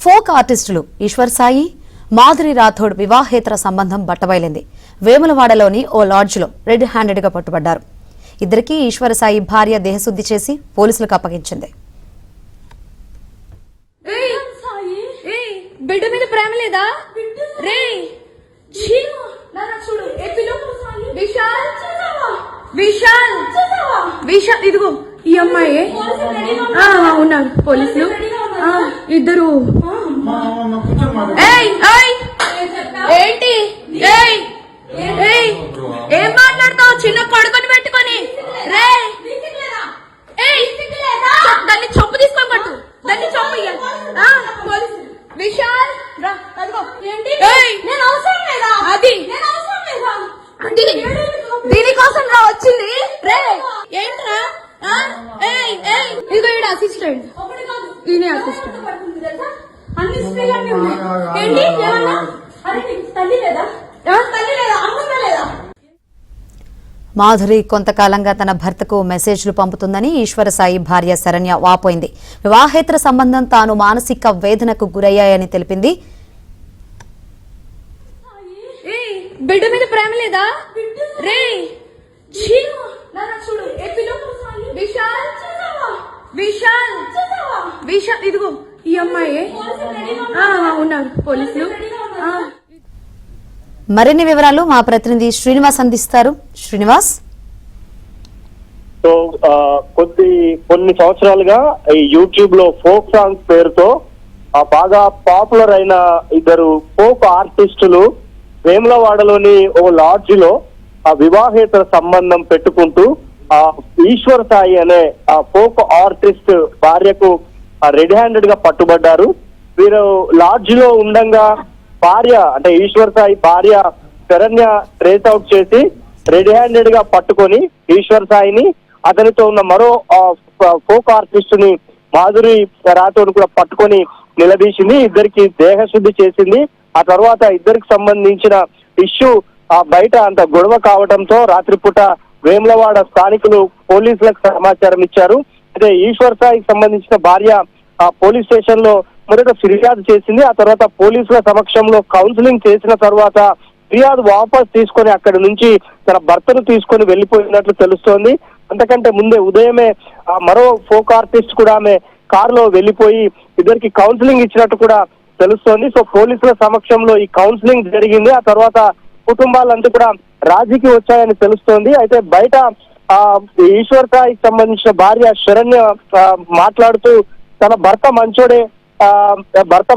Folk ఆర్టిస్టులు ఈశ్వర్ సాయి, మాధురి రాథోడ్ వివాహేతర సంబంధం బట్టబయలింది. వేములవాడలోని ఓ లాడ్జ్లో రెడ్ హ్యాండెడ్గా పట్టుబడ్డారు. ఇద్దరికీ ఈశ్వర్ సాయి భార్య దేహశుద్ధి చేసి పోలీసులకు అప్పగించింది. బిడ్డ మీద ప్రేమ లేదా రే? విశాల్ విశాల్ ఇదిగో ఈ అమ్మాయి ఉన్నారు పోలీసులు ఇద్దరు. ఏంటి ఏం మాట్లాడతావు? చిన్న కొడుకుని పెట్టుకొని రే దాన్ని చొప్పు తీసుకొని పట్టు, దాన్ని చొప్పు విశాల్ అది దీనికోసం రా వచ్చింది రే. ఏంట్రా ఇదిగో ఈడ అసిస్టెంట్, ఈయన అసిస్టెంట్. అన్ని మాధురి కొంతకాలంగా తన భర్తకు మెసేజ్లు పంపుతుందని ఈశ్వర సాయి భార్య శరణ్య వాపోయింది. వివాహేతర సంబంధం తాను మానసిక వేదనకు గురయ్యాయని తెలిపింది. బిడ్డ మీద ప్రేమ లేదా రే? విశాల్ విశాల్ ఇదిగో ఈ అమ్మాయి ఉన్నారు పోలీసులు. మరిన్ని వివరాలు మా ప్రతినిధి శ్రీనివాస్ అందిస్తారు. శ్రీనివాస్, సో కొన్ని సంవత్సరాలుగా ఈ యూట్యూబ్ లో ఫోక్ సాంగ్స్ పేరుతో బాగా పాపులర్ అయిన ఇద్దరు ఫోక్ ఆర్టిస్టులు వేములవాడలోని ఓ లాడ్జ్ లో వివాహేతర సంబంధం పెట్టుకుంటూ ఈశ్వర్ సాయి అనే ఫోక్ ఆర్టిస్ట్ భార్యకు రెడ్ హ్యాండెడ్ గా పట్టుబడ్డారు. వీరు లాడ్జ్ లో ఉండగా భార్య అంటే ఈశ్వర్ సాయి భార్య శరణ్య ట్రేస్ అవుట్ చేసి రెడ్ హ్యాండెడ్ గా పట్టుకొని ఈశ్వర్ సాయిని, అతనితో ఉన్న మరో ఫోక్ ఆర్టిస్ట్ ని మాధురి రాథోడ్ కూడా పట్టుకొని నిలదీసింది. ఇద్దరికి దేహశుద్ధి చేసింది. ఆ తర్వాత ఇద్దరికి సంబంధించిన ఇష్యూ బయట అంత గొడవ కావడంతో రాత్రిపూట వేములవాడ స్థానికులు పోలీసులకు సమాచారం ఇచ్చారు. అయితే ఈశ్వర్ సాయికి సంబంధించిన భార్య పోలీస్ స్టేషన్ లో మొదట ఫిర్యాదు చేసింది. ఆ తర్వాత పోలీసుల సమక్షంలో కౌన్సిలింగ్ చేసిన తర్వాత ఫిర్యాదు వాపస్ తీసుకొని అక్కడి నుంచి తన భర్తను తీసుకొని వెళ్లిపోయినట్లు తెలుస్తోంది. అంతకంటే ముందే ఉదయమే మరో ఫోక్ ఆర్టిస్ట్ కూడా ఆమె కారులో వెళ్లిపోయి ఇద్దరికి కౌన్సిలింగ్ ఇచ్చినట్టు కూడా తెలుస్తోంది. సో పోలీసుల సమక్షంలో ఈ కౌన్సిలింగ్ జరిగింది. ఆ తర్వాత కుటుంబాలంతా కూడా రాజీకి వచ్చాయని తెలుస్తోంది. అయితే బయట ఈశ్వర్ సాయికి సంబంధించిన భార్య శరణ్య మాట్లాడుతూ తన భర్త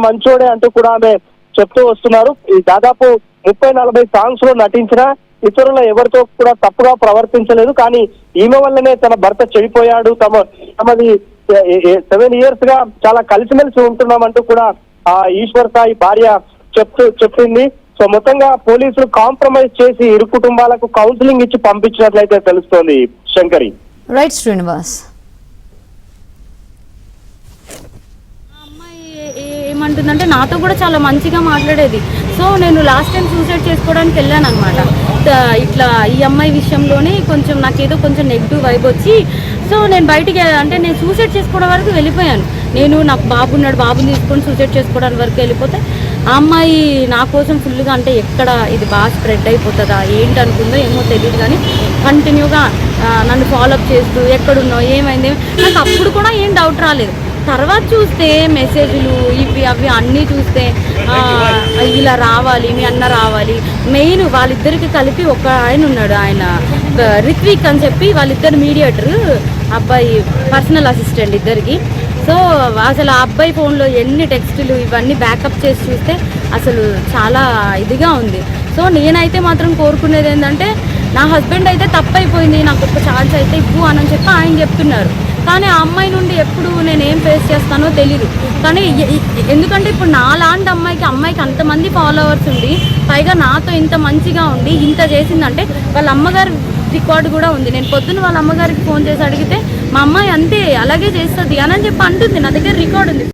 మంచోడే అంటూ కూడా ఆమె చెప్తూ వస్తున్నారు. ఈ దాదాపు 30-40 సాంగ్స్ లో నటించిన ఇతరుల ఎవరితో కూడా తప్పుగా ప్రవర్తించలేదు, కానీ ఈమె వల్లనే తన భర్త చెడిపోయాడు, తమది 7 years గా చాలా కలిసిమెలిసి ఉంటున్నామంటూ కూడా ఈశ్వర్ సాయి భార్య చెప్పింది. సో మొత్తంగా పోలీసులు కాంప్రమైజ్ చేసి ఇరు కుటుంబాలకు కౌన్సిలింగ్ ఇచ్చి పంపించినట్లయితే తెలుస్తోంది. శంకరి. రైట్ శ్రీనివాస్. ఏమంటుందంటే నాతో కూడా చాలా మంచిగా మాట్లాడేది. సో నేను లాస్ట్ టైం సూసైడ్ చేసుకోవడానికి వెళ్ళాను అనమాట. ఇట్లా ఈ అమ్మాయి విషయంలోనే కొంచెం నాకేదో కొంచెం నెగిటివ్ వైబ్ వచ్చి, సో నేను బయటికి అంటే నేను సూసైడ్ చేసుకోవడం వరకు వెళ్ళిపోయాను. నేను నాకు బాబున్నాడు, బాబుని తీసుకొని సూసైడ్ చేసుకోవడానికి వరకు వెళ్ళిపోతే ఆ అమ్మాయి నా కోసం ఫుల్గా అంటే ఎక్కడ ఇది బాగా స్ప్రెడ్ అయిపోతుందా ఏంటి అనుకుందో ఏమో తెలియదు, కానీ కంటిన్యూగా నన్ను ఫాలోఅప్ చేస్తూ ఎక్కడున్నావు ఏమైంది నాకు అప్పుడు కూడా ఏం డౌట్ రాలేదు. తర్వాత చూస్తే మెసేజ్లు ఇవి అవి అన్నీ చూస్తే ఇలా రావాలి, మీ అన్న రావాలి. మెయిన్ వాళ్ళిద్దరికి కలిపి ఒక ఆయన ఉన్నాడు, ఆయన రిత్విక్ అని చెప్పి, వాళ్ళిద్దరు మీడియేటర్, అబ్బాయి పర్సనల్ అసిస్టెంట్ ఇద్దరికి. సో అసలు ఆ అబ్బాయి ఫోన్లో ఎన్ని టెక్స్టులు ఇవన్నీ బ్యాకప్ చేసి చూస్తే అసలు చాలా ఇదిగా ఉంది. సో నేనైతే మాత్రం కోరుకునేది ఏంటంటే నా హస్బెండ్ అయితే తప్పైపోయింది, నాకు ఒక ఛాన్స్ అయితే ఇవ్వు అని చెప్పి ఆయన చెప్తున్నారు. కానీ ఆ అమ్మాయి నుండి ఎప్పుడు నేనేం ఫేస్ చేస్తానో తెలీదు. కానీ ఎందుకంటే ఇప్పుడు నాలాంటి అమ్మాయికి అంతమంది ఫాలోవర్స్ ఉండి పైగా నాతో ఇంత మంచిగా ఉండి ఇంత చేసిందంటే వాళ్ళ అమ్మగారు రికార్డు కూడా ఉంది. నేను పొద్దున్న వాళ్ళ అమ్మగారికి ఫోన్ చేసి అడిగితే మా అమ్మాయి అంతే అలాగే చేస్తుంది అని చెప్పి అంటుంది. నా దగ్గర రికార్డు ఉంది.